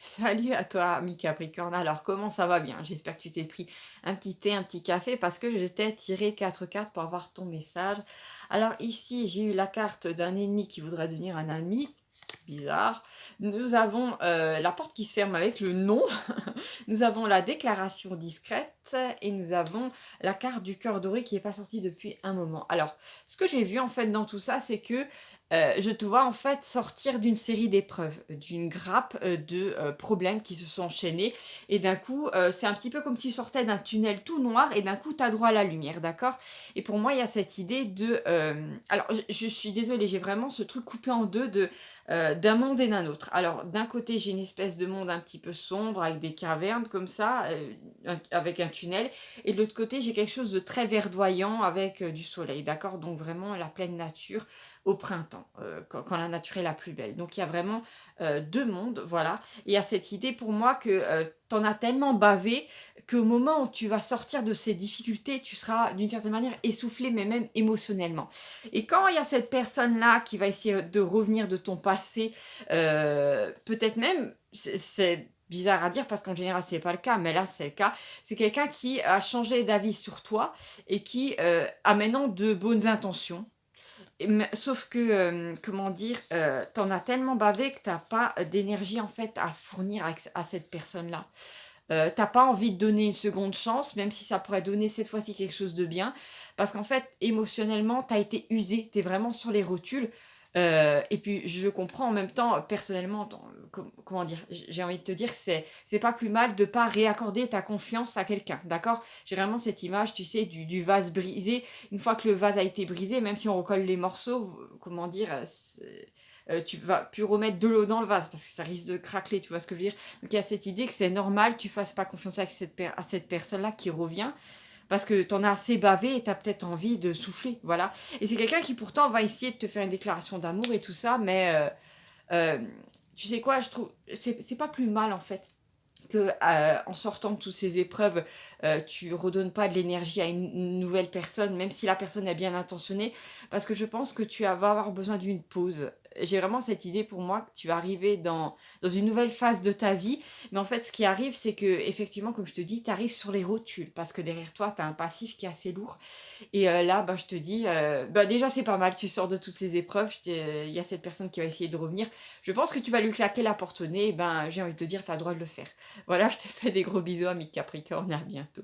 Salut à toi, ami Capricorne. Alors, comment ça va bien? J'espère que tu t'es pris un petit thé, un petit café parce que j'étais tiré 4 cartes pour avoir ton message. Alors, ici, j'ai eu la carte d'un ennemi qui voudrait devenir un ami. Bizarre. Nous avons la porte qui se ferme avec le non. Nous avons la déclaration discrète et nous avons la carte du cœur doré qui n'est pas sortie depuis un moment. Alors, ce que j'ai vu en fait dans tout ça, c'est que je te vois en fait sortir d'une série d'épreuves, d'une grappe de problèmes qui se sont enchaînés. Et d'un coup, c'est un petit peu comme si tu sortais d'un tunnel tout noir et d'un coup, tu as droit à la lumière, d'accord? Et pour moi, il y a cette idée de... alors, je suis désolée, j'ai vraiment ce truc coupé en deux d'un monde et d'un autre. Alors, d'un côté, j'ai une espèce de monde un petit peu sombre avec des cavernes comme ça, avec un tunnel. Et de l'autre côté, j'ai quelque chose de très verdoyant avec du soleil, d'accord? Donc vraiment la pleine nature au printemps, quand la nature est la plus belle. Donc il y a vraiment deux mondes, voilà. Et il y a cette idée pour moi que tu en as tellement bavé qu'au moment où tu vas sortir de ces difficultés, tu seras d'une certaine manière essoufflé, mais même émotionnellement. Et quand il y a cette personne-là qui va essayer de revenir de ton passé, peut-être même, c'est bizarre à dire parce qu'en général c'est pas le cas, mais là c'est le cas. C'est quelqu'un qui a changé d'avis sur toi et qui a maintenant de bonnes intentions. Sauf que, comment dire, t'en as tellement bavé que t'as pas d'énergie en fait à fournir à cette personne-là. Tu pas envie de donner une seconde chance, même si ça pourrait donner cette fois-ci quelque chose de bien. Parce qu'en fait, émotionnellement, tu as été usé, tu es vraiment sur les rotules. Et puis, je comprends en même temps, personnellement, comment dire, j'ai envie de te dire que c'est pas plus mal de pas réaccorder ta confiance à quelqu'un, d'accord? J'ai vraiment cette image, tu sais, du vase brisé. Une fois que le vase a été brisé, même si on recolle les morceaux, comment dire, tu vas plus remettre de l'eau dans le vase parce que ça risque de craquer, tu vois ce que je veux dire? Donc il y a cette idée que c'est normal que tu fasses pas confiance avec à cette personne-là qui revient parce que tu en as assez bavé et tu as peut-être envie de souffler, voilà. Et c'est quelqu'un qui pourtant va essayer de te faire une déclaration d'amour et tout ça, mais tu sais quoi, je trouve c'est pas plus mal en fait que en sortant de toutes ces épreuves, tu redonnes pas de l'énergie à une nouvelle personne, même si la personne est bien intentionnée, parce que je pense que vas avoir besoin d'une pause. J'ai vraiment cette idée pour moi que tu vas arriver dans une nouvelle phase de ta vie, mais en fait, ce qui arrive, c'est que effectivement, comme je te dis, tu arrives sur les rotules, parce que derrière toi, tu as un passif qui est assez lourd. Et là, bah, je te dis, bah, déjà, c'est pas mal, tu sors de toutes ces épreuves, il y a cette personne qui va essayer de revenir. Je pense que tu vas lui claquer la porte au nez, et ben, j'ai envie de te dire, tu as le droit de le faire. Voilà, je te fais des gros bisous, ami Capricorne, à bientôt.